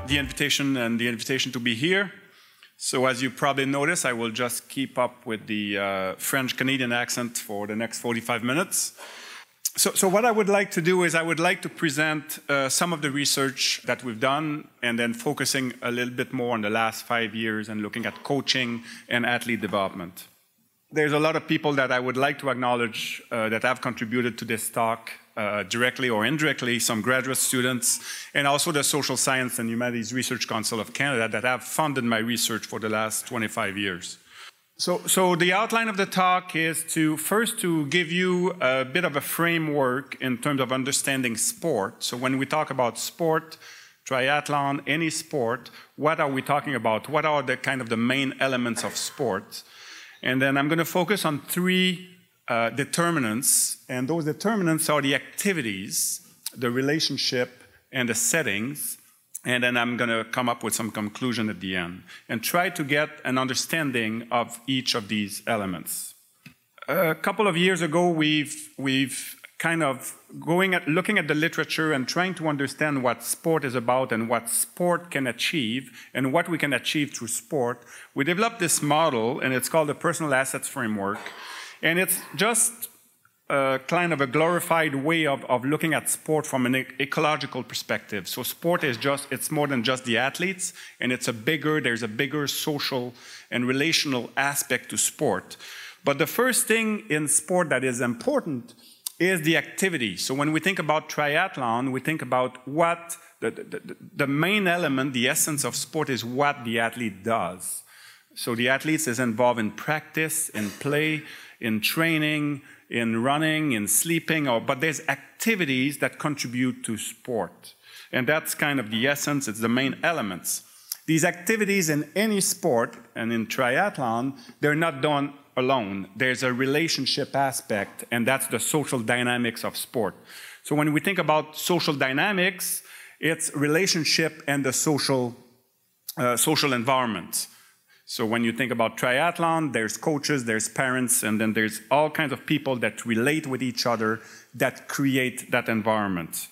the invitation and the invitation to be here. So as you probably noticed, I will just keep up with the French-Canadian accent for the next 45 minutes. So what I would like to do is I would like to present some of the research that we've done and then focusing a little bit more on the last 5 years and looking at coaching and athlete development. There's a lot of people that I would like to acknowledge that have contributed to this talk directly or indirectly, some graduate students, and also the Social Science and Humanities Research Council of Canada that have funded my research for the last 25 years. So the outline of the talk is to first to give you a bit of a framework in terms of understanding sport. So when we talk about sport, triathlon, any sport, what are we talking about? What are the kind of the main elements of sport? And then I'm going to focus on 3 determinants, and those determinants are the activities, the relationship, and the settings. And then I'm going to come up with some conclusion at the end and try to get an understanding of each of these elements. A couple of years ago, we've kind of looking at the literature and trying to understand what sport is about and what sport can achieve and what we can achieve through sport. We developed this model, and it's called the Personal Assets Framework. And it's just kind of a glorified way of looking at sport from an ecological perspective. So sport is it's more than just the athletes, and there's a bigger social and relational aspect to sport. But the first thing in sport that is important is the activity. So when we think about triathlon, we think about what the main element, the essence of sport is what the athlete does. So the athlete is involved in practice, in play, in training, in running, in sleeping, but there's activities that contribute to sport. And that's kind of the essence, it's the main elements. These activities in any sport, and in triathlon, they're not done alone. There's a relationship aspect, and that's the social dynamics of sport. So when we think about social dynamics, it's relationship and the social environment. So when you think about triathlon, there's coaches, there's parents, and then there's all kinds of people that relate with each other that create that environment.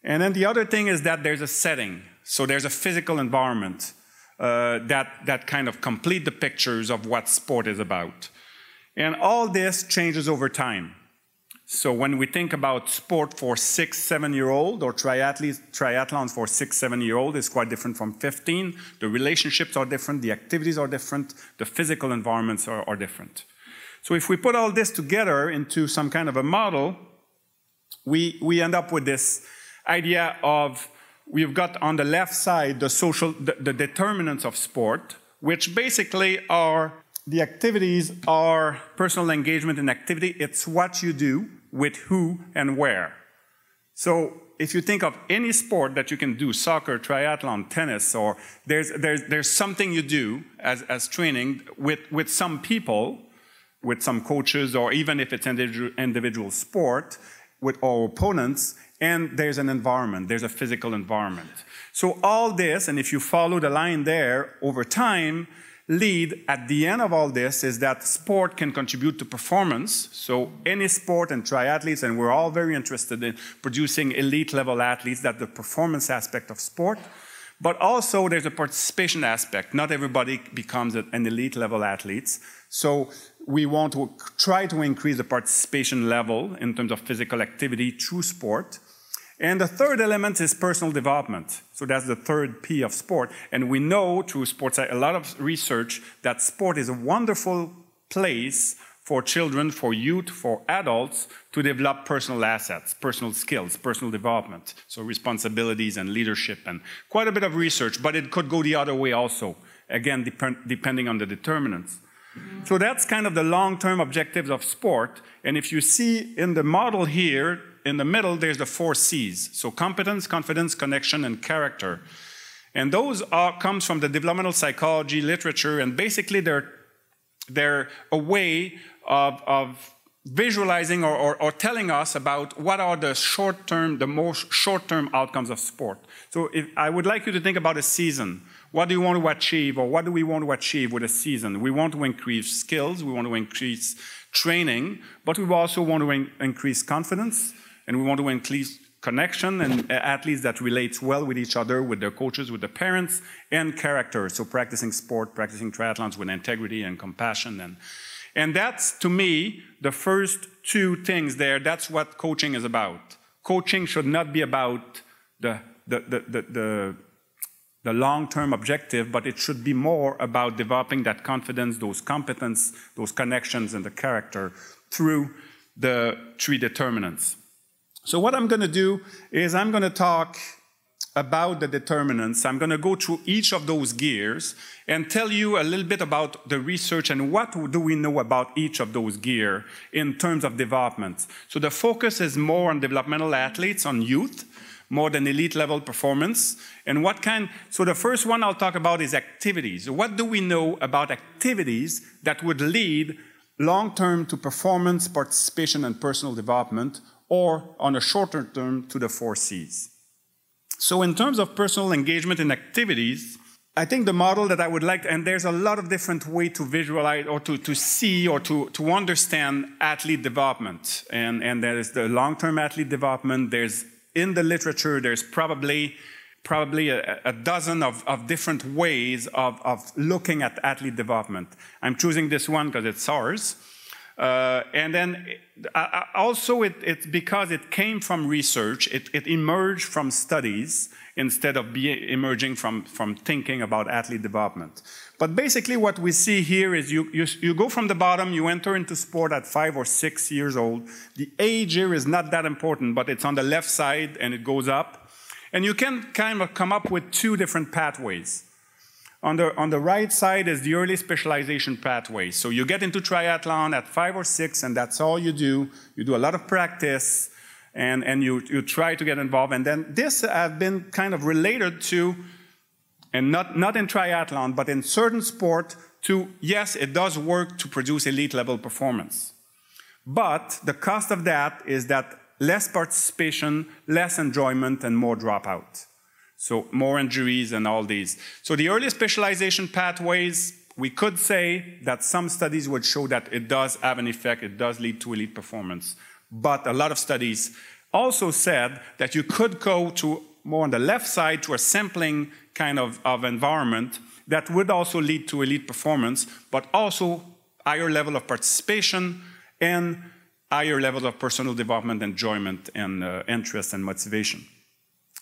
And then the other thing is that there's a setting. So there's a physical environment that kind of complete the pictures of what sport is about. And all this changes over time. So when we think about sport for 6, 7-year-old or triathlons for 6, 7-year-old is quite different from 15. The relationships are different, the activities are different, the physical environments are different. So if we put all this together into some kind of a model, we end up with this idea of, we've got on the left side the determinants of sport, which basically are the activities are personal engagement and activity. It's what you do, with who and where. So if you think of any sport that you can do, soccer, triathlon, tennis, or there's something you do as training with some people, with some coaches, or even if it's individual sport, with our opponents, and there's an environment, there's a physical environment. So all this, and if you follow the line there over time, lead at the end of all this is that sport can contribute to performance. So any sport and triathletes, and we're all very interested in producing elite level athletes, that's the performance aspect of sport. But also there's a participation aspect. Not everybody becomes an elite level athlete. So we want to try to increase the participation level in terms of physical activity through sport. And the third element is personal development. So that's the third P of sport. And we know through sports, a lot of research, that sport is a wonderful place for children, for youth, for adults to develop personal assets, personal skills, personal development. So responsibilities and leadership and quite a bit of research, but it could go the other way also, again, depending on the determinants. So that's kind of the long-term objectives of sport. And if you see in the model here, in the middle, there's the 4 C's. So competence, confidence, connection, and character. And those comes from the developmental psychology literature, and basically they're a way of visualizing or telling us about what are the most short-term outcomes of sport. So I would like you to think about a season. What do you want to achieve, or what do we want to achieve with a season? We want to increase skills, we want to increase training, but we also want to increase confidence, and we want to connection and athletes that relate well with each other, with their coaches, with their parents, and character. So practicing sport, practicing triathlons with integrity and compassion. And that's, to me, the first two things there. That's what coaching is about. Coaching should not be about the long-term objective, but it should be more about developing that confidence, those competence, those connections, and the character through the 3 determinants. So what I'm going to do is I'm going to talk about the determinants. I'm going to go through each of those gears and tell you a little bit about the research and what do we know about each of those gears in terms of development. So the focus is more on developmental athletes, on youth, more than elite level performance. And so the first one I'll talk about is activities. What do we know about activities that would lead long-term to performance, participation, and personal development, or on a shorter term to the 4 C's. So in terms of personal engagement in activities, I think the model that I would like, and there's a lot of different ways to visualize or to see or to understand athlete development. And there is the long-term athlete development. In the literature, there's probably a dozen of different ways of looking at athlete development. I'm choosing this one because it's ours. And then also it's because it came from research, it emerged from studies instead of emerging from thinking about athlete development. But basically what we see here is you go from the bottom, you enter into sport at 5 or 6 years old. The age here is not that important, but it's on the left side and it goes up. And you can kind of come up with 2 different pathways. On the right side is the early specialization pathway. So you get into triathlon at 5 or 6, and that's all you do. You do a lot of practice, and you try to get involved. And then this has been kind of related to, and not in triathlon, but in certain sport, to, yes, it does work to produce elite level performance. But the cost of that is that less participation, less enjoyment, and more dropout. So more injuries and all these. So the early specialization pathways, we could say that some studies would show that it does have an effect, it does lead to elite performance. But a lot of studies also said that you could go to more on the left side to a sampling kind of environment that would also lead to elite performance, but also higher level of participation and higher level of personal development, enjoyment, and interest and motivation.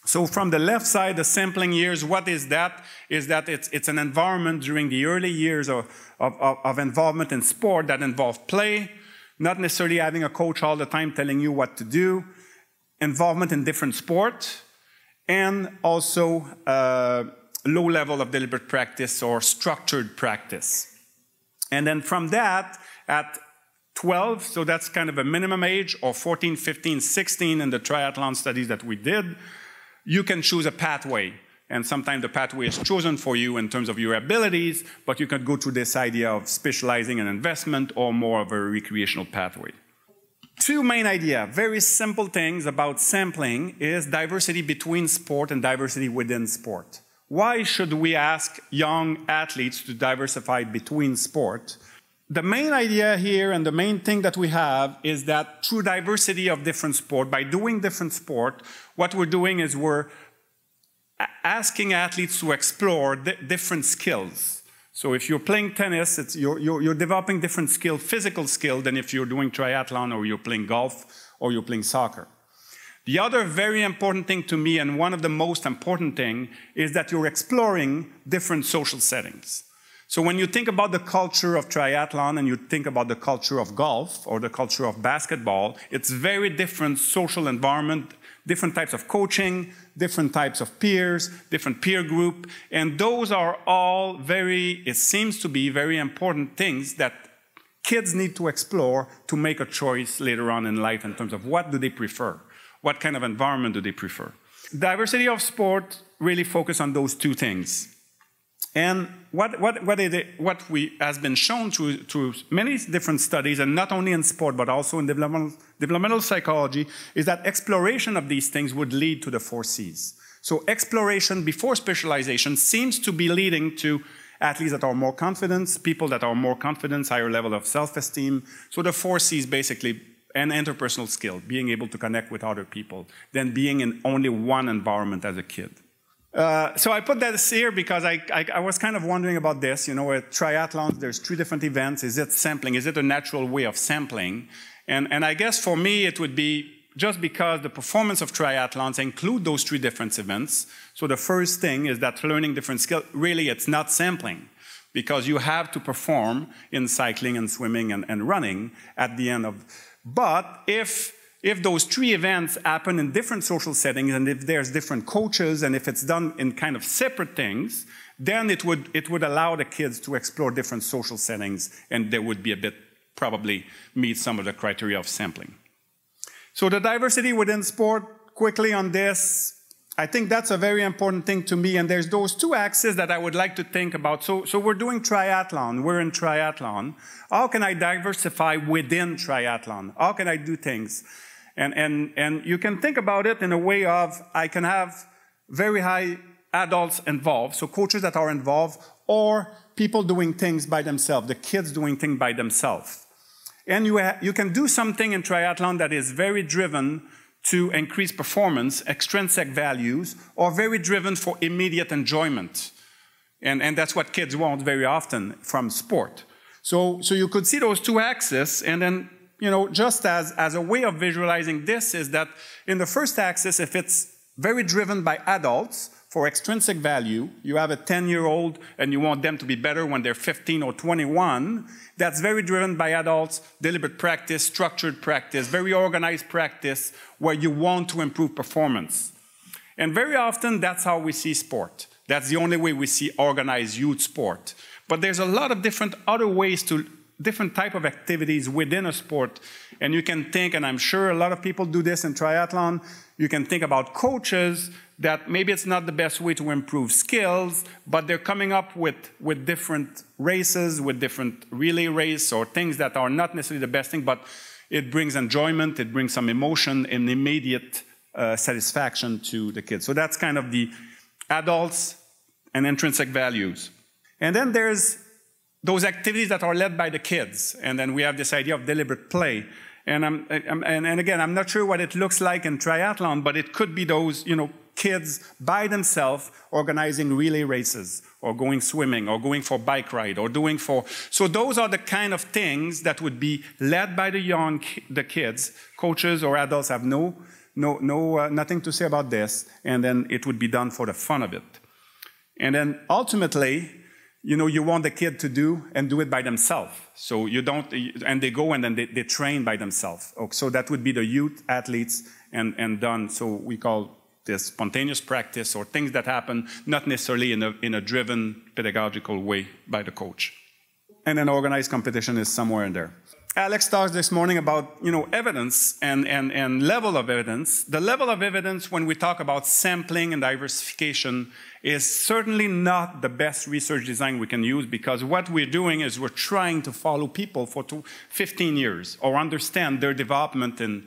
So from the left side, the sampling years, what is that? Is that it's an environment during the early years of involvement in sport that involve play, not necessarily having a coach all the time telling you what to do, involvement in different sports, and also low level of deliberate practice or structured practice. And then from that, at 12, so that's kind of a minimum age, or 14, 15, 16 in the triathlon studies that we did, you can choose a pathway. And sometimes the pathway is chosen for you in terms of your abilities, but you can go to this idea of specializing in investment or more of a recreational pathway. 2 main ideas, very simple things about sampling, is diversity between sport and diversity within sport. Why should we ask young athletes to diversify between sport? The main idea here and the main thing that we have is that through diversity of different sport, by doing different sport, what we're doing is we're asking athletes to explore different skills. So if you're playing tennis, you're developing different skill, physical skill, than if you're doing triathlon or you're playing golf or you're playing soccer. The other very important thing to me, and one of the most important things, is that you're exploring different social settings. So when you think about the culture of triathlon and you think about the culture of golf or the culture of basketball, it's very different social environment, different types of coaching, different types of peers, different peer group, and those are all it seems to be very important things that kids need to explore to make a choice later on in life in terms of what do they prefer, what kind of environment do they prefer. Diversity of sport really focus on those 2 things. And what has been shown through many different studies, and not only in sport, but also in developmental psychology, is that exploration of these things would lead to the 4 C's. So exploration before specialization seems to be leading to athletes that are more confident, people that are more confident, higher level of self-esteem. So the 4 C's basically an interpersonal skill, being able to connect with other people, than being in only one environment as a kid. So I put that here because I was kind of wondering about this. You know, at triathlons, there's 3 different events. Is it sampling? Is it a natural way of sampling? And I guess for me, it would be just because the performance of triathlons include those 3 different events. So the first thing is that learning different skills, really, it's not sampling, because you have to perform in cycling and swimming and running at the end of. But if those 3 events happen in different social settings, and if there's different coaches, and if it's done in kind of separate things, then it would allow the kids to explore different social settings, and they would be a bit, probably meet some of the criteria of sampling. So the diversity within sport, quickly on this, I think that's a very important thing to me, and there's those 2 axes that I would like to think about. So we're doing triathlon, we're in triathlon. How can I diversify within triathlon? How can I do things? And you can think about it in a way of, I can have very high adults involved, so coaches that are involved, or people doing things by themselves, the kids doing things by themselves. And you can do something in triathlon that is very driven to increase performance, extrinsic values, or very driven for immediate enjoyment. And that's what kids want very often from sport. So you could see those 2 axes, and then, you know, just as a way of visualizing this is that in the first axis, if it's very driven by adults for extrinsic value, you have a 10-year-old and you want them to be better when they're 15 or 21, that's very driven by adults, deliberate practice, structured practice, very organized practice, where you want to improve performance. And very often, that's how we see sport. That's the only way we see organized youth sport. But there's a lot of different other ways to different type of activities within a sport. And you can think, and I'm sure a lot of people do this in triathlon, you can think about coaches that maybe it's not the best way to improve skills, but they're coming up with different races, with different relay race, or things that are not necessarily the best thing, but it brings enjoyment, it brings some emotion and immediate satisfaction to the kids. So that's kind of the adults and intrinsic values. And then there's those activities that are led by the kids. And then we have this idea of deliberate play. And again, I'm not sure what it looks like in triathlon, but it could be those, you know, kids by themselves organizing relay races, or going swimming, or going for bike ride, or doing for. So those are the kind of things that would be led by the kids. Coaches or adults have nothing to say about this, and then it would be done for the fun of it. And then ultimately, you know, you want the kid to do it by themselves. So you don't, and they go and then they train by themselves. So that would be the youth athletes and done. So we call this spontaneous practice, or things that happen not necessarily in a driven pedagogical way by the coach. And then organized competition is somewhere in there. Alex talked this morning about, you know, evidence and level of evidence. The level of evidence when we talk about sampling and diversification is certainly not the best research design we can use, because what we're doing is we're trying to follow people for 15 years or understand their development. And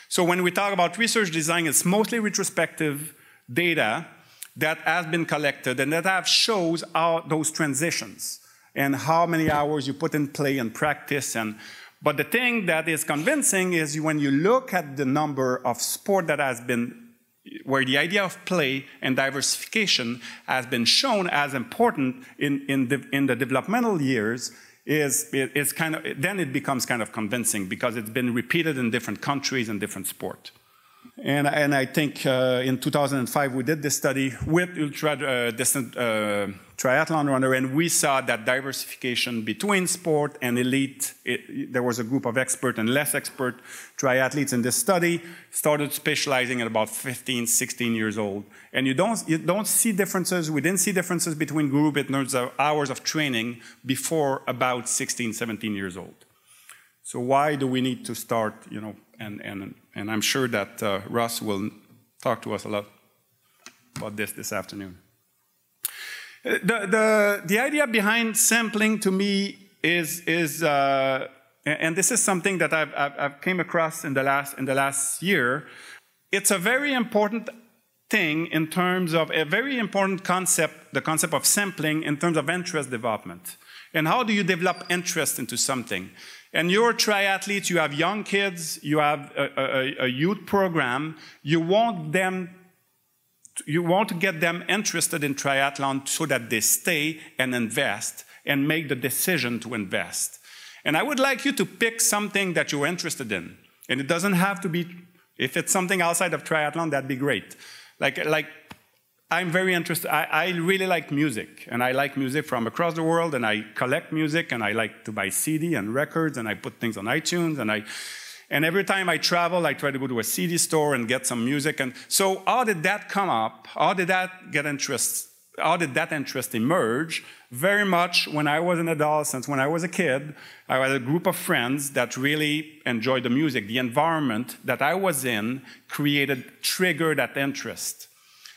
so when we talk about research design, it's mostly retrospective data that has been collected and that shows how those transitions and how many hours you put in play and practice. But the thing that is convincing is when you look at the number of sport that has been, where the idea of play and diversification has been shown as important in the developmental years, then it becomes kind of convincing, because it's been repeated in different countries and different sport. And I think in 2005 we did this study with ultra-distance triathlon runner, and we saw that diversification between sport and elite. There was a group of expert and less expert triathletes in this study, started specializing at about 15, 16 years old. And you don't see differences. We didn't see differences between group in terms of hours of training before about 16, 17 years old. So why do we need to start, you know, and I'm sure that Russ will talk to us a lot about this afternoon. The idea behind sampling to me is and this is something that I've came across in the last year. It's a very important thing in terms of a very important concept, the concept of sampling in terms of interest development. And how do you develop interest into something? And you're triathletes, you have young kids, you have a youth program, you want to get them interested in triathlon so that they stay and invest and make the decision to invest. And I would like you to pick something that you're interested in. And it doesn't have to be, if it's something outside of triathlon, that'd be great. Like I'm very interested, I really like music, and I like music from across the world, and I collect music, and I like to buy CD and records, and I put things on iTunes, and every time I travel, I try to go to a CD store and get some music. And so how did that come up? How did that get interest? How did that interest emerge? Very much when I was an adolescent, when I was a kid, I had a group of friends that really enjoyed the music. The environment that I was in triggered that interest.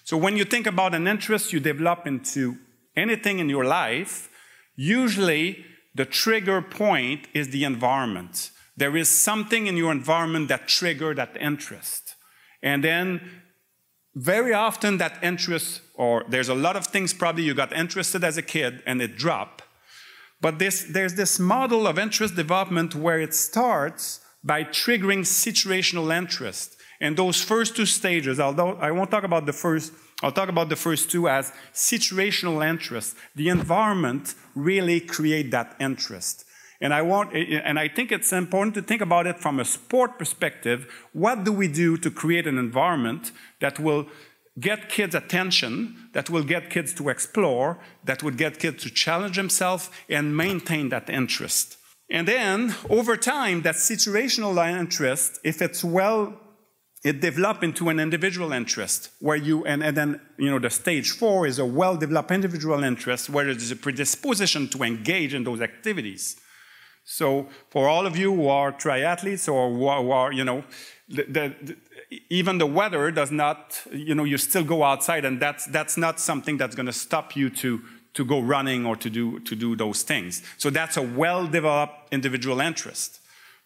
So when you think about an interest you develop into anything in your life, usually the trigger point is the environment. There is something in your environment that triggered that interest. And then very often that interest, or there's a lot of things probably you got interested as a kid and it dropped. But there's this model of interest development where it starts by triggering situational interest. And those first two stages, although I won't talk about the first, I'll talk about the first two as situational interest. The environment really creates that interest. And I think it's important to think about it from a sport perspective. What do we do to create an environment that will get kids' attention, that will get kids to explore, that would get kids to challenge themselves and maintain that interest? And then, over time, that situational interest, if it's it develops into an individual interest, where and then, the stage 4 is a well-developed individual interest where there's a predisposition to engage in those activities. So for all of you who are triathletes or who are, even the weather does not, you still go outside, and that's not something that's going to stop you to go running or to do those things. So that's a well-developed individual interest.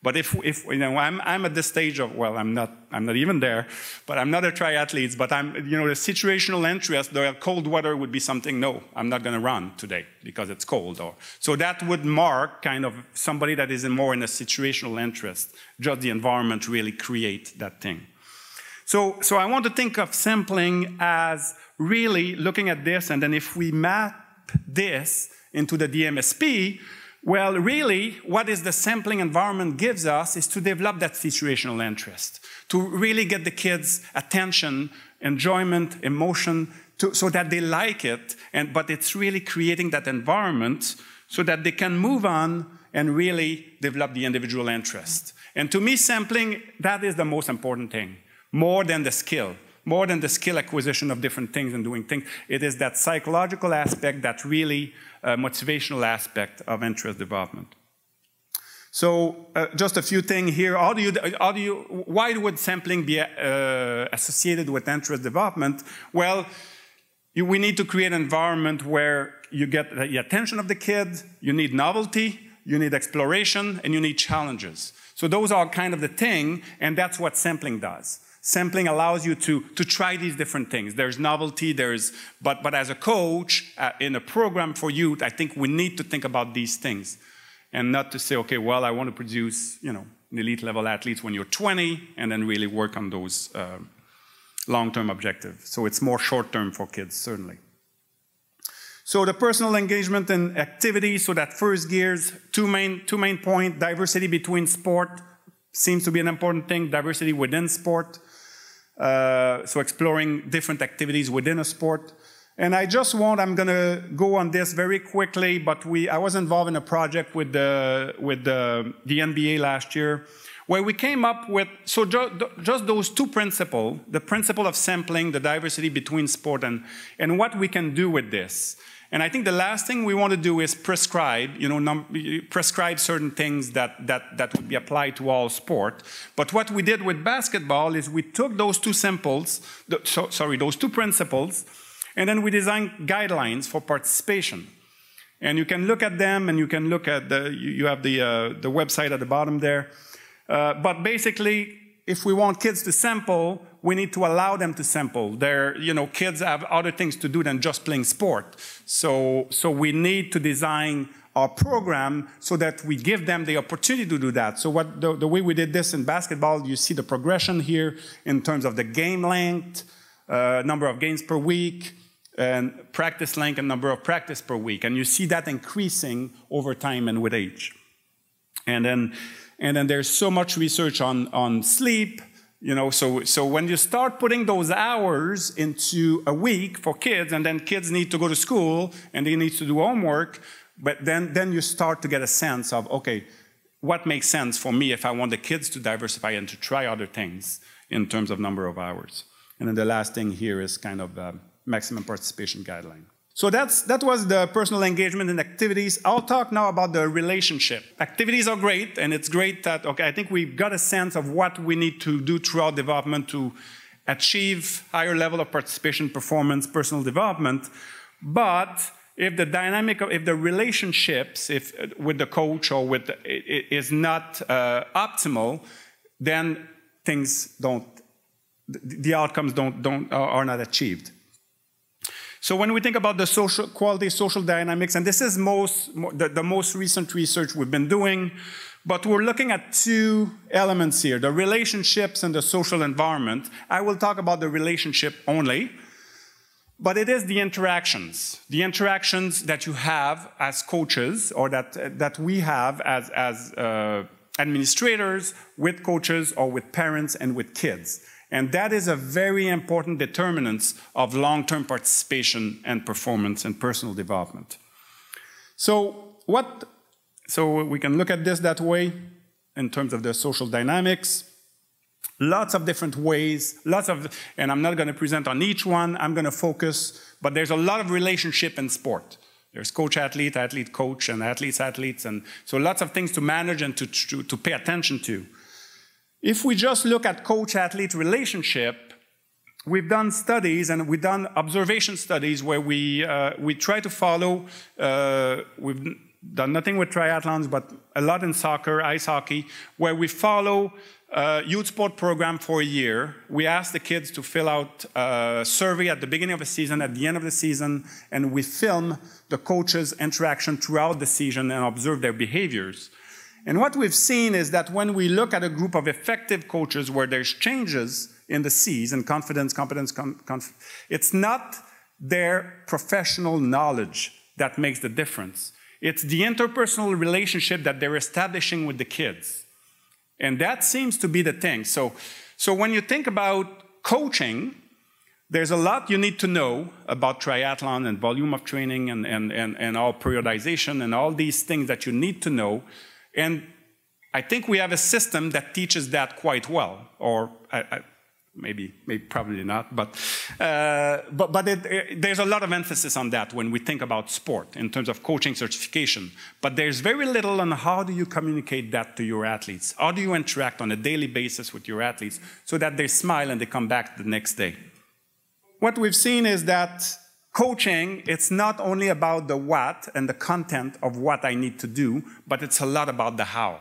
But if I'm at this stage of, well, I'm not even there, but I'm not a triathlete, but I'm, the situational interest, the cold weather would be something, no, I'm not going to run today because it's cold. So that would mark kind of somebody that is more in a situational interest, just the environment really create that thing. So I want to think of sampling as really looking at this, and then if we map this into the DMSP, well, really, what is the sampling environment gives us is to develop that situational interest, to really get the kids' attention, enjoyment, emotion, so that they like it, but it's really creating that environment so that they can move on and really develop the individual interest. And to me, sampling, that is the most important thing, more than the skill. More than the skill acquisition of different things and doing things. It is that psychological aspect, that really motivational aspect of interest development. So just a few things here. Why would sampling be associated with interest development? Well, we need to create an environment where you get the attention of the kid, you need novelty, you need exploration, and you need challenges. So those are kind of the thing, and that's what sampling does. Sampling allows you to try these different things. There's novelty, but as a coach, in a program for youth, I think we need to think about these things. And not to say, okay, well, I want to produce, elite level athletes when you're 20, and then really work on those long-term objectives. So it's more short-term for kids, certainly. So the personal engagement and activity, so that first gears, two main points, diversity between sport seems to be an important thing, diversity within sport. So exploring different activities within a sport. And I'm going to go on this very quickly, but I was involved in a project with the NBA last year, where we came up with, so just those two principles, the principle of sampling, the diversity between sport, and what we can do with this. And I think the last thing we want to do is prescribe, prescribe certain things that would be applied to all sport. But what we did with basketball is we took those two those two principles, and then we designed guidelines for participation. And you can look at them, and you can look at you have the website at the bottom there. But basically, if we want kids to sample, we need to allow them to sample. Kids have other things to do than just playing sport. So we need to design our program so that we give them the opportunity to do that. So the way we did this in basketball, you see the progression here in terms of the game length, number of games per week, and practice length and number of practice per week. And you see that increasing over time and with age. And then there's so much research on sleep. You know, so when you start putting those hours into a week for kids, and then kids need to go to school and they need to do homework, but then you start to get a sense of, okay, what makes sense for me if I want the kids to diversify and to try other things in terms of number of hours. And then the last thing here is kind of maximum participation guideline. So that was the personal engagement and activities. I'll talk now about the relationship. Activities are great, and it's great that, okay, I think we've got a sense of what we need to do throughout development to achieve higher level of participation, performance, personal development. But if the dynamic, if the relationships, with the coach or with is not optimal, then things don't, the outcomes are not achieved. So when we think about the social quality, social dynamics, and this is the most recent research we've been doing, but we're looking at two elements here, the relationships and the social environment. I will talk about the relationship only, but it is the interactions that you have as coaches, or that we have as administrators with coaches or with parents and with kids. And that is a very important determinant of long-term participation and performance and personal development. So we can look at this that way in terms of the social dynamics. Lots of different ways, and I'm not going to present on each one, I'm going to focus, but there's a lot of relationship in sport. There's coach-athlete, athlete-coach, and athletes-athletes, and so lots of things to manage and to pay attention to. If we just look at coach-athlete relationship, we've done studies and we've done observation studies where we try to follow, we've done nothing with triathlons, but a lot in soccer, ice hockey, where we follow youth sport program for a year. We ask the kids to fill out a survey at the beginning of the season, at the end of the season, and we film the coaches' interaction throughout the season and observe their behaviors. And what we've seen is that when we look at a group of effective coaches where there's changes in the C's, and confidence, competence, it's not their professional knowledge that makes the difference. It's the interpersonal relationship that they're establishing with the kids. And that seems to be the thing. So when you think about coaching, there's a lot you need to know about triathlon and volume of training and all periodization and all these things that you need to know. And I think we have a system that teaches that quite well, or maybe probably not, but there's a lot of emphasis on that when we think about sport in terms of coaching certification. But there's very little on how do you communicate that to your athletes? How do you interact on a daily basis with your athletes so that they smile and they come back the next day? What we've seen is that coaching, it's not only about the what and the content of what I need to do, but it's a lot about the how.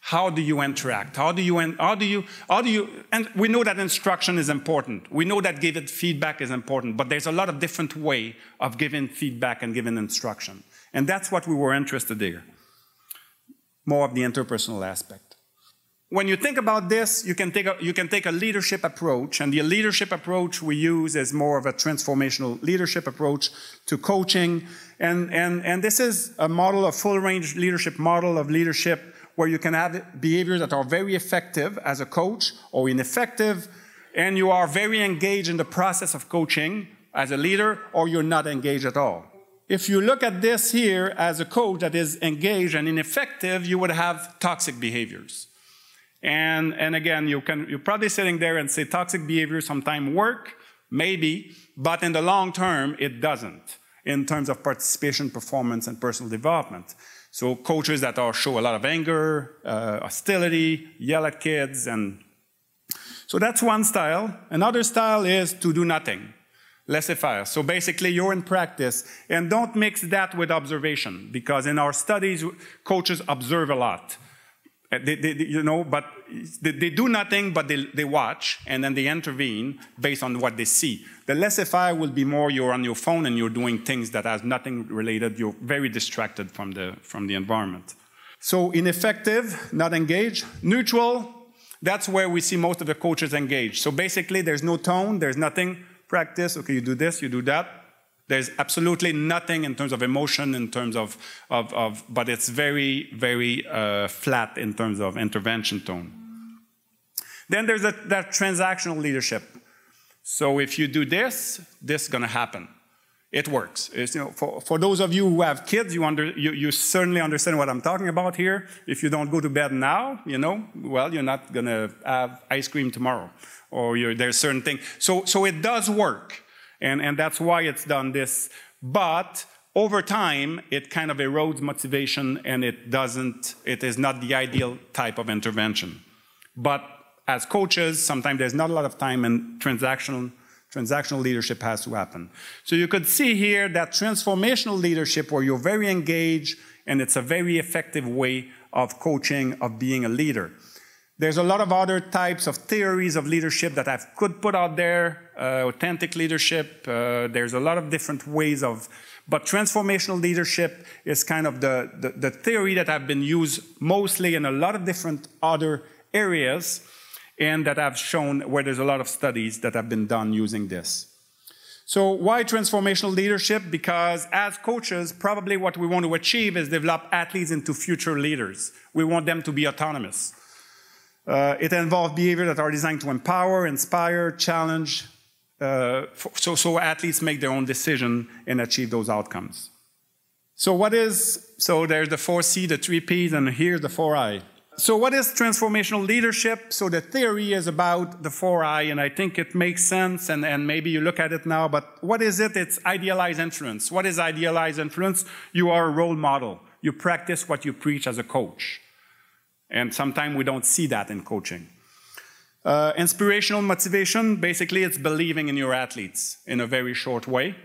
How do you interact? And we know that instruction is important. We know that giving feedback is important, but there's a lot of different ways of giving feedback and giving instruction. And that's what we were interested in. More of the interpersonal aspect. When you think about this, you can take a leadership approach, and the leadership approach we use is more of a transformational leadership approach to coaching. And this is a model, a full-range leadership model of leadership where you can have behaviors that are very effective as a coach or ineffective, and you are very engaged in the process of coaching as a leader, or you're not engaged at all. If you look at this here as a coach that is engaged and ineffective, you would have toxic behaviors. And again, you're probably sitting there and say toxic behavior sometimes work, maybe, but in the long term, it doesn't in terms of participation, performance, and personal development. So coaches that show a lot of anger, hostility, yell at kids, and so that's one style. Another style is to do nothing, laissez-faire. So basically, you're in practice, and don't mix that with observation, because in our studies, coaches observe a lot. But they do nothing, but they watch, and then they intervene based on what they see. The laissez-faire will be more you're on your phone and you're doing things that has nothing related. You're very distracted from the environment. So ineffective, not engaged. Neutral, that's where we see most of the coaches engaged. So basically, there's no tone, there's nothing. Practice, okay, you do this, you do that. There's absolutely nothing in terms of emotion, in terms of but it's very, very flat in terms of intervention tone. Then there's that transactional leadership. So if you do this, this is going to happen. It works. It's, for those of you who have kids, you certainly understand what I'm talking about here. If you don't go to bed now, well, you're not going to have ice cream tomorrow, or there's certain things. So it does work. And that's why it's done this. But over time, it kind of erodes motivation, and it is not the ideal type of intervention. But as coaches, sometimes there's not a lot of time, and transactional leadership has to happen. So you could see here that transformational leadership, where you're very engaged, and it's a very effective way of coaching, of being a leader. There's a lot of other types of theories of leadership that I could put out there, authentic leadership. There's a lot of different ways but transformational leadership is kind of the theory that have been used mostly in a lot of different other areas, and that I've shown where there's a lot of studies that have been done using this. So why transformational leadership? Because as coaches, probably what we want to achieve is develop athletes into future leaders. We want them to be autonomous. It involves behavior that are designed to empower, inspire, challenge, so athletes make their own decision and achieve those outcomes. So there's the 4C, the 3Ps, and here's the 4I. So what is transformational leadership? So the theory is about the 4I, and I think it makes sense, and maybe you look at it now, but what is it? It's idealized influence. What is idealized influence? You are a role model. You practice what you preach as a coach. And sometimes we don't see that in coaching. Inspirational motivation, basically it's believing in your athletes in a very short way.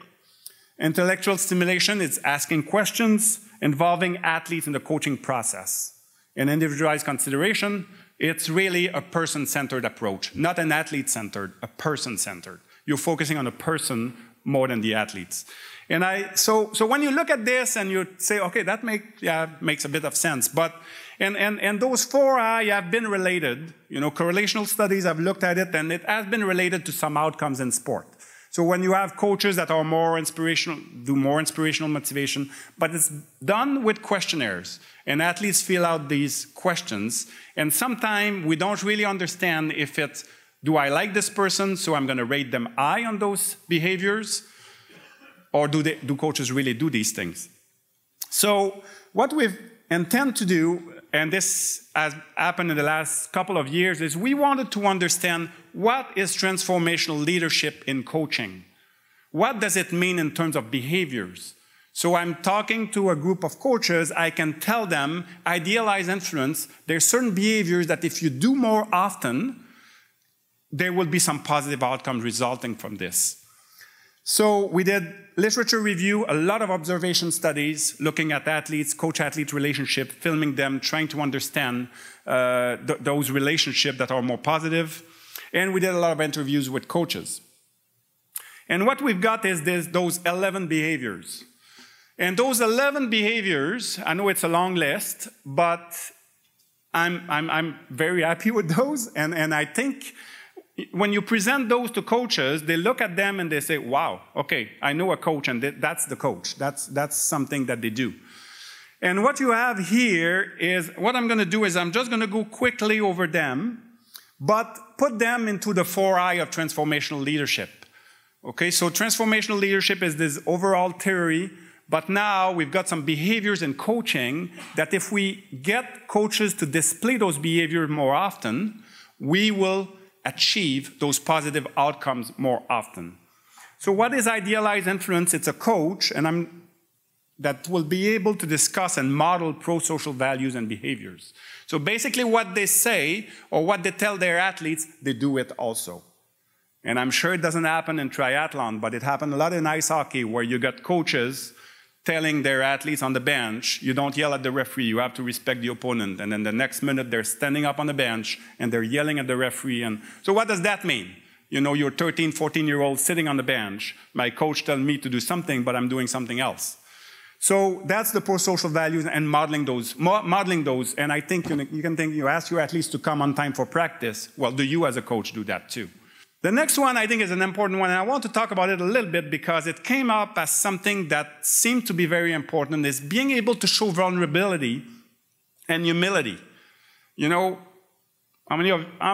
Intellectual stimulation, it's asking questions involving athletes in the coaching process. And individualized consideration, it's really a person-centered approach, not an athlete-centered, a person-centered. You're focusing on a person more than the athletes. And so when you look at this and you say, okay, that makes a bit of sense, but and those 4I have been related. Correlational studies have looked at it, and it has been related to some outcomes in sport. So when you have coaches that are more inspirational, do more inspirational motivation, but it's done with questionnaires, and athletes fill out these questions, and sometimes we don't really understand if it's, do I like this person, so I'm going to rate them high on those behaviors, or do coaches really do these things? So what we intend to do, and this has happened in the last couple of years, is we wanted to understand what is transformational leadership in coaching. What does it mean in terms of behaviors? So I'm talking to a group of coaches, I can tell them, idealized influence, there's certain behaviors that if you do more often, there will be some positive outcomes resulting from this. So we did literature review, a lot of observation studies, looking at athletes, coach-athlete relationship, filming them, trying to understand those relationships that are more positive. And we did a lot of interviews with coaches. And what we've got is those 11 behaviors. And those 11 behaviors, I know it's a long list, but I'm very happy with those. And I think when you present those to coaches, they look at them and they say, wow, okay, I know a coach, and that's the coach. That's something that they do. And what you have here is, what I'm going to do is I'm just going to go quickly over them, but put them into the 4I of transformational leadership. Okay, so transformational leadership is this overall theory, but now we've got some behaviors in coaching that if we get coaches to display those behaviors more often, we will achieve those positive outcomes more often. So what is idealized influence? It's a coach that will be able to discuss and model pro-social values and behaviors. So basically what they say or what they tell their athletes, they do it also. And I'm sure it doesn't happen in triathlon, but it happened a lot in ice hockey, where you got coaches telling their athletes on the bench, you don't yell at the referee, you have to respect the opponent. And then the next minute, they're standing up on the bench and they're yelling at the referee. And so what does that mean? You know, you're 13, 14-year-old sitting on the bench. My coach tells me to do something, but I'm doing something else. So that's the pro-social values and modeling those. And I think you can think, you ask your athletes to come on time for practice. Well, do you as a coach do that too? The next one I think is an important one, and I want to talk about it a little bit because it came up as something that seemed to be very important, is being able to show vulnerability and humility. You know, how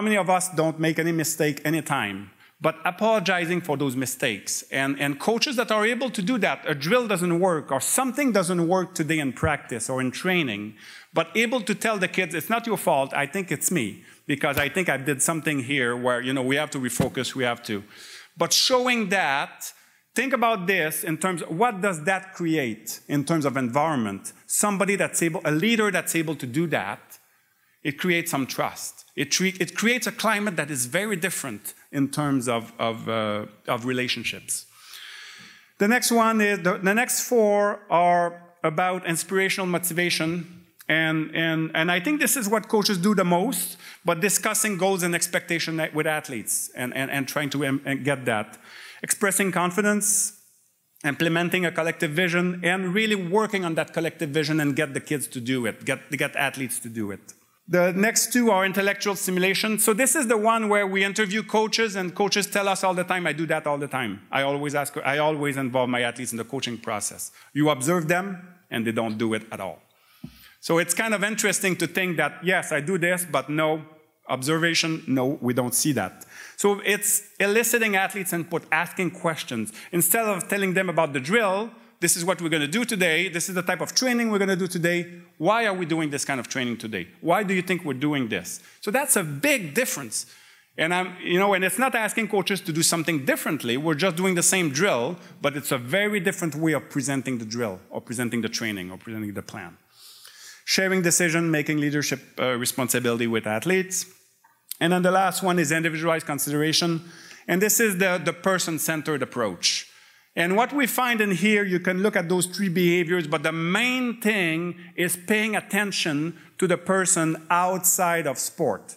many of us don't make any mistake anytime? But apologizing for those mistakes. And coaches that are able to do that, a drill doesn't work or something doesn't work today in practice or in training, but able to tell the kids, it's not your fault, I think it's me, because I think I did something here where, you know, we have to refocus, we have to. But showing that, think about this in terms of what does that create in terms of environment? Somebody that's able, a leader that's able to do that, it creates some trust. It creates a climate that is very different in terms of relationships. The next one is, the next four are about inspirational motivation. And I think this is what coaches do the most, but discussing goals and expectations with athletes and trying to get that. Expressing confidence, implementing a collective vision, and really working on that collective vision and get the kids to do it, get athletes to do it. The next two are intellectual stimulation. So this is the one where we interview coaches, and coaches tell us all the time, I do that all the time. I always involve my athletes in the coaching process. You observe them, and they don't do it at all. So it's kind of interesting to think that, yes, I do this, but no, observation, no, we don't see that. So it's eliciting athletes' input, asking questions. Instead of telling them about the drill, this is what we're going to do today, this is the type of training we're going to do today, why are we doing this kind of training today? Why do you think we're doing this? So that's a big difference. And and it's not asking coaches to do something differently, we're just doing the same drill, but it's a very different way of presenting the drill, or presenting the training, or presenting the plan. Sharing decision, making leadership responsibility with athletes. And then the last one is individualized consideration. And this is the person-centered approach. And what we find in here, you can look at those three behaviors, but the main thing is paying attention to the person outside of sport.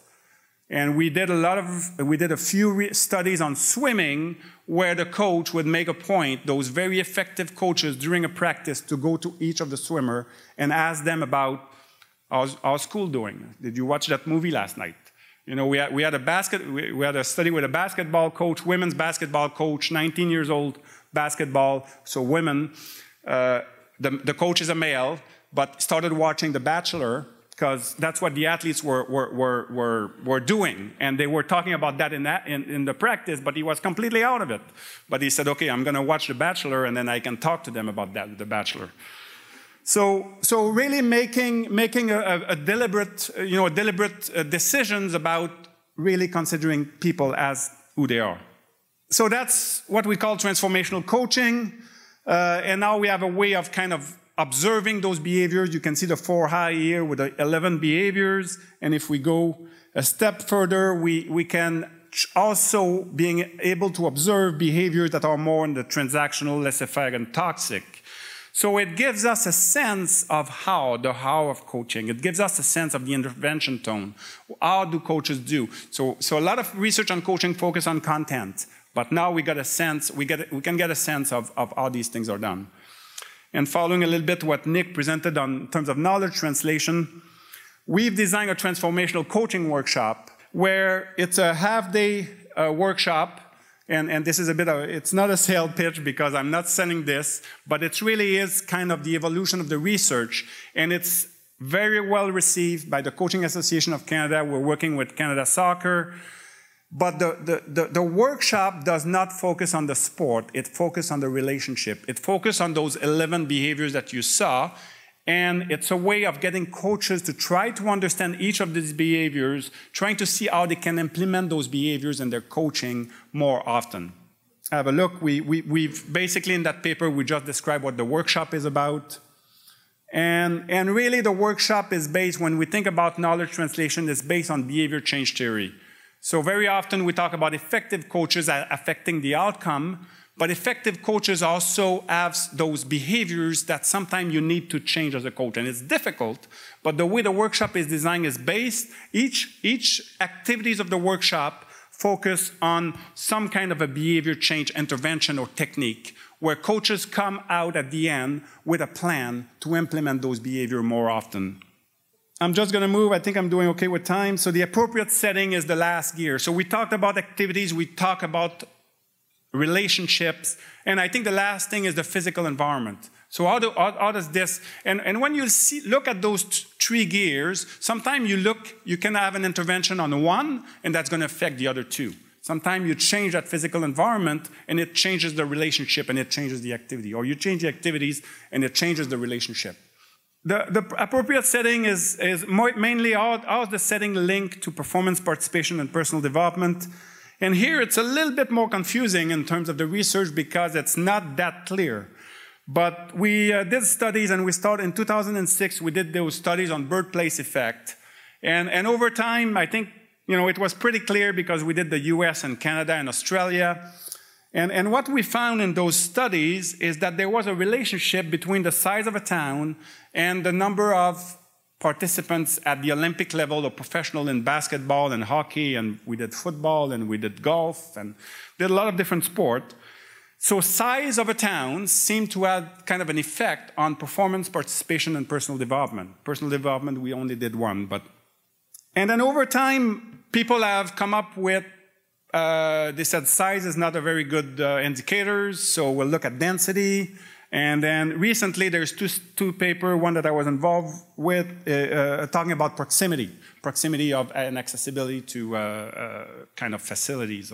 And we did a few studies on swimming where the coach would make a point, those very effective coaches during a practice, to go to each of the swimmer and ask them about how's school doing. Did you watch that movie last night? You know, we had a study with a basketball coach, women's basketball coach, 19 years old, basketball, so women. The coach is a male, but started watching The Bachelor because that's what the athletes were doing, and they were talking about that in the practice, but he was completely out of it. But he said, "Okay, I'm going to watch The Bachelor, and then I can talk to them about that, The Bachelor." So really making a deliberate, decisions about really considering people as who they are. So that's what we call transformational coaching. And now we have a way of kind of observing those behaviors. You can see the 4 high here with the 11 behaviors. And if we go a step further, we can also being able to observe behaviors that are more in the transactional, laissez-faire, and toxic. So it gives us a sense of the how of coaching. It gives us a sense of the intervention tone. How do coaches do? So a lot of research on coaching focus on content. But now we got a sense, we can get a sense of how these things are done. And following a little bit what Nick presented in terms of knowledge translation, we've designed a transformational coaching workshop where it's a half-day workshop. And this is it's not a sales pitch because I'm not selling this, but it really is kind of the evolution of the research. And it's very well received by the Coaching Association of Canada. We're working with Canada Soccer. But the workshop does not focus on the sport. It focuses on the relationship. It focuses on those 11 behaviors that you saw. And it's a way of getting coaches to try to understand each of these behaviors, trying to see how they can implement those behaviors in their coaching more often. Have a look. We've basically in that paper, we just described what the workshop is about. And really the workshop is based, when we think about knowledge translation, it's based on behavior change theory. So very often we talk about effective coaches affecting the outcome, but effective coaches also have those behaviors that sometimes you need to change as a coach. And it's difficult, but the way the workshop is designed is based, each activities of the workshop focus on some kind of a behavior change intervention or technique, where coaches come out at the end with a plan to implement those behaviors more often. I'm just going to move. I think I'm doing okay with time. So the appropriate setting is the last gear. So we talked about activities. We talked about relationships. And I think the last thing is the physical environment. So how does this, and when you look at those three gears, sometimes you can have an intervention on one, and that's going to affect the other two. Sometimes you change that physical environment, and it changes the relationship, and it changes the activity. Or you change the activities, and it changes the relationship. The appropriate setting is mainly how the setting linked to performance, participation, and personal development. And here it's a little bit more confusing in terms of the research because it's not that clear. But we did studies, and we started in 2006, we did those studies on birthplace effect. And over time, I think, it was pretty clear because we did the US and Canada and Australia. And what we found in those studies is that there was a relationship between the size of a town and the number of participants at the Olympic level or professional in basketball and hockey, and we did football, and we did golf, and did a lot of different sports. So size of a town seemed to have kind of an effect on performance, participation, and personal development. Personal development, we only did one. And then over time, people have come up with, they said size is not a very good indicator, so we'll look at density. And then recently, there's two papers, one that I was involved with, talking about proximity. Proximity of and accessibility to kind of facilities.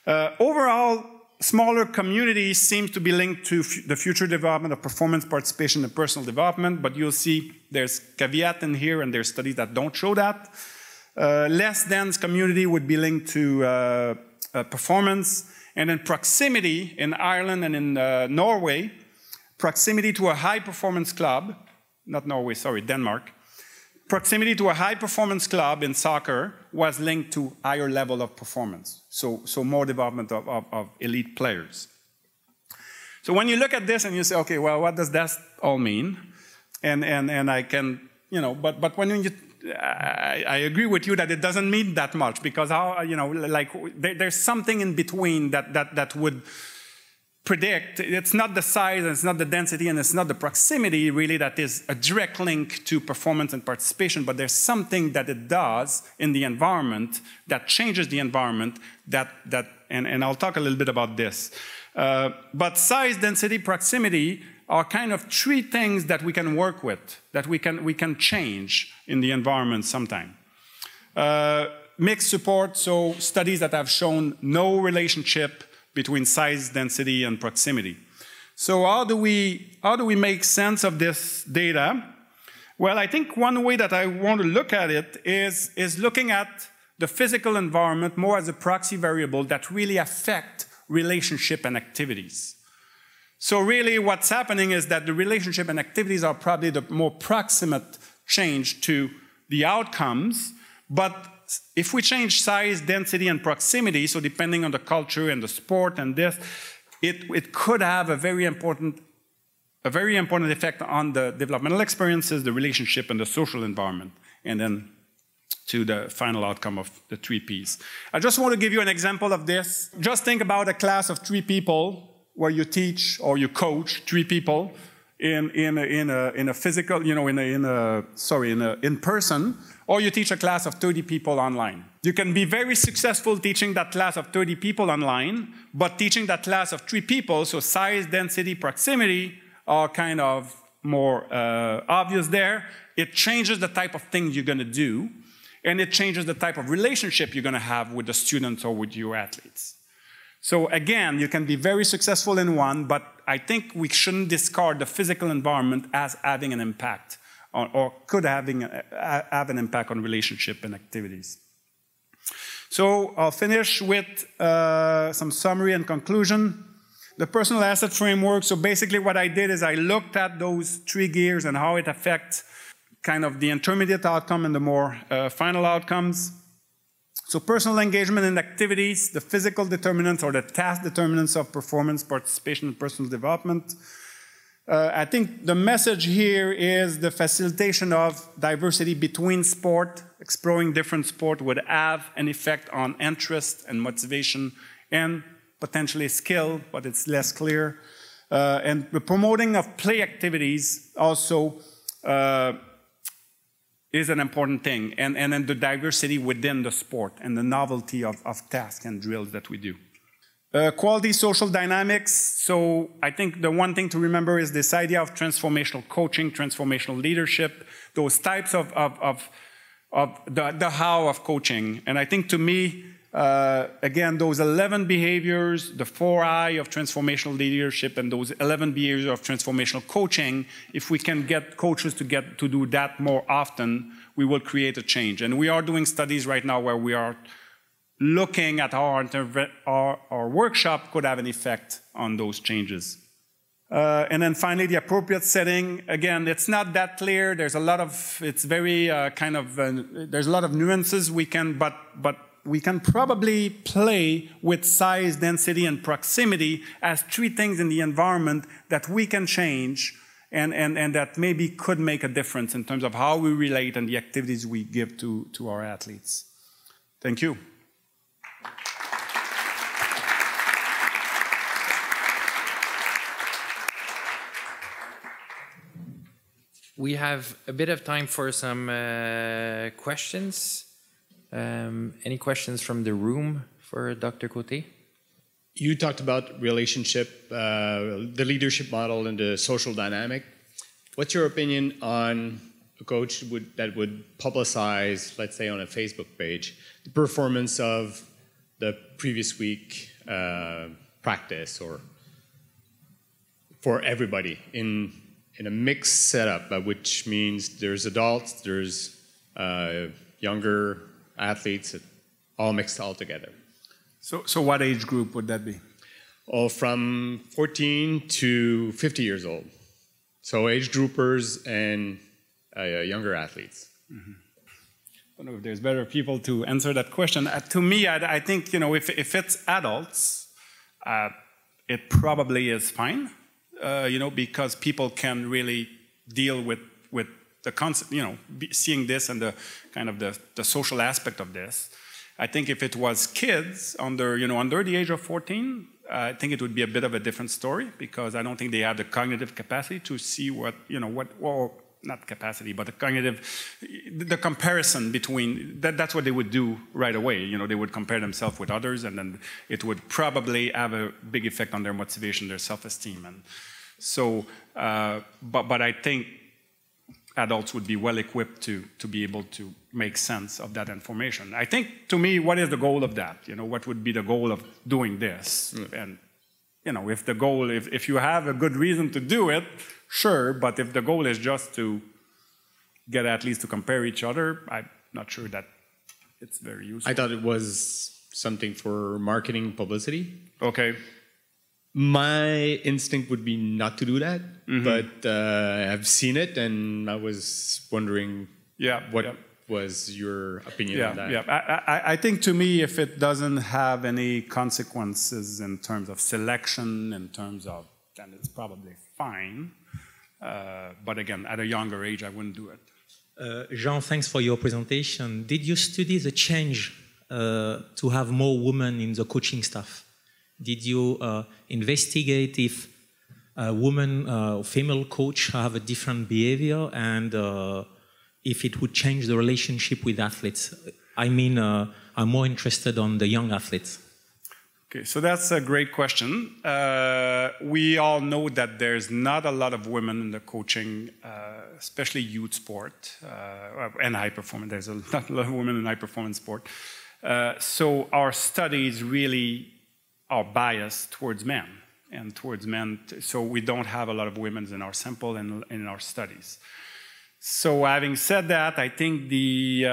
Overall, smaller communities seem to be linked to the future development of performance, participation, and personal development, but you'll see there's caveat in here, and there's studies that don't show that. Less dense community would be linked to performance, and then proximity in Ireland and in Norway, proximity to a high-performance club, not Norway, sorry, Denmark, proximity to a high-performance club in soccer was linked to higher level of performance, so more development of elite players. So when you look at this and you say, okay, well, what does that all mean? And I can, but when you, I agree with you that it doesn't mean that much because there's something in between that would predict. It's not the size, and it's not the density, and it's not the proximity really that is a direct link to performance and participation, but there's something that it does in the environment that changes the environment and I'll talk a little bit about this. But size, density, proximity are kind of three things that we can work with, that we can change in the environment sometime. Mixed support, so studies that have shown no relationship between size, density, and proximity. So how do we make sense of this data? Well, I think one way that I want to look at it is looking at the physical environment more as a proxy variable that really affect relationship and activities. So really what's happening is that the relationship and activities are probably the more proximate change to the outcomes, but if we change size, density, and proximity, so depending on the culture and the sport and this, it could have a very important effect on the developmental experiences, the relationship, and the social environment, and then to the final outcome of the 3 Ps. I just want to give you an example of this. Just think about a class of 3 people where you teach or you coach 3 people in a physical, in person, or you teach a class of 30 people online. You can be very successful teaching that class of 30 people online, but teaching that class of 3 people, so size, density, proximity, are kind of more obvious there. It changes the type of things you're going to do, and it changes the type of relationship you're going to have with the students or with your athletes. So again, you can be very successful in one, but I think we shouldn't discard the physical environment as having an impact or could have an impact on relationship and activities. So I'll finish with some summary and conclusion. The personal asset framework, so basically what I did is I looked at those 3 gears and how it affects kind of the intermediate outcome and the more final outcomes. So So personal engagement in activities, the physical determinants or the task determinants of performance, participation, and personal development. I think the message here is the facilitation of diversity between sport. Exploring different sport would have an effect on interest and motivation and potentially skill, but it's less clear. And the promoting of play activities also is an important thing, and then the diversity within the sport and the novelty of tasks and drills that we do. Quality social dynamics. So I think the one thing to remember is this idea of transformational coaching, transformational leadership, those types of the how of coaching. And I think to me, again, those 11 behaviors, the 4I of transformational leadership and those 11 behaviors of transformational coaching, if we can get coaches to do that more often, we will create a change. And we are doing studies right now where we are looking at how our workshop could have an effect on those changes. And then finally, the appropriate setting. Again, it's not that clear. There's a lot of, it's very there's a lot of nuances we can, but we can probably play with size, density, and proximity as three things in the environment that we can change and that maybe could make a difference in terms of how we relate and the activities we give to our athletes. Thank you. We have a bit of time for some questions. Any questions from the room for Dr. Côté? You talked about relationship, the leadership model and the social dynamic. What's your opinion on a coach that would publicize, let's say on a Facebook page, the performance of the previous week practice or for everybody in a mixed setup, which means there's adults, there's younger athletes, all mixed all together. So what age group would that be? Oh, from 14 to 50 years old. So age groupers and younger athletes. Mm-hmm. I don't know if there's better people to answer that question. To me, I think, you know, if it's adults, it probably is fine. You know, because people can really deal with the concept, you know, seeing this and the kind of the social aspect of this. I think if it was kids under the age of 14, I think it would be a bit of a different story because I don't think they have the cognitive capacity to see not capacity, but the comparison between, that's what they would do right away. You know, they would compare themselves with others, and then it would probably have a big effect on their motivation, their self-esteem. And so, but I think adults would be well equipped to be able to make sense of that information. I think, to me, what is the goal of that? You know, what would be the goal of doing this? And, you know, if the goal, if you have a good reason to do it, sure, but if the goal is just to get athletes to compare each other, I'm not sure that it's very useful. I thought it was something for marketing publicity. Okay. My instinct would be not to do that, but I've seen it, and I was wondering what was your opinion on that? Yeah, I think to me, if it doesn't have any consequences in terms of selection, then it's probably fine. But again, at a younger age, I wouldn't do it. Jean, thanks for your presentation. Did you study the change to have more women in the coaching staff? Did you investigate if a woman or female coach have a different behavior and if it would change the relationship with athletes? I mean, I'm more interested on the young athletes. Okay, so that's a great question. We all know that there's not a lot of women in the coaching, especially youth sport and high performance. There's not a lot of women in high performance sport. So our studies really are biased towards men and towards men. So we don't have a lot of women in our sample and in our studies. So having said that, I think the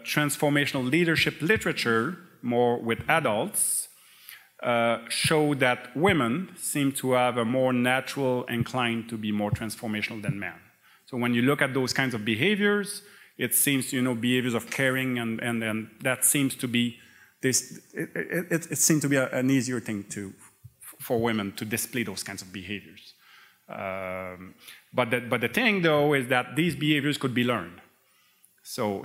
transformational leadership literature, more with adults, show that women seem to have a more natural incline to be more transformational than men. So when you look at those kinds of behaviors, It seems, behaviors of caring, and that seems to be this. It seems to be an easier thing for women to display those kinds of behaviors. But the thing though is that these behaviors could be learned. So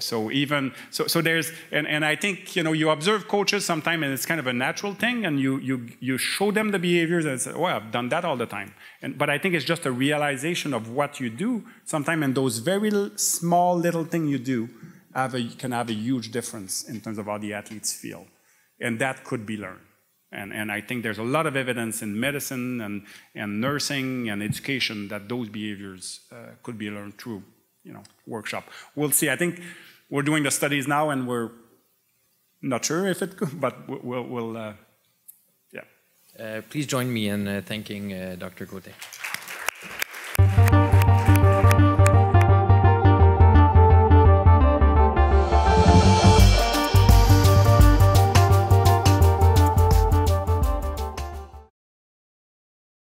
there's, and I think, you observe coaches sometimes and it's kind of a natural thing, and you show them the behaviors and say, well, I've done that all the time. But I think it's just a realization of what you do sometimes, and those very small little things you do can have a huge difference in terms of how the athletes feel. And that could be learned. And I think there's a lot of evidence in medicine and nursing and education that those behaviors could be learned through workshop. We'll see. I think we're doing the studies now, and we're not sure if it could, but we'll yeah. Please join me in thanking Dr. Côté.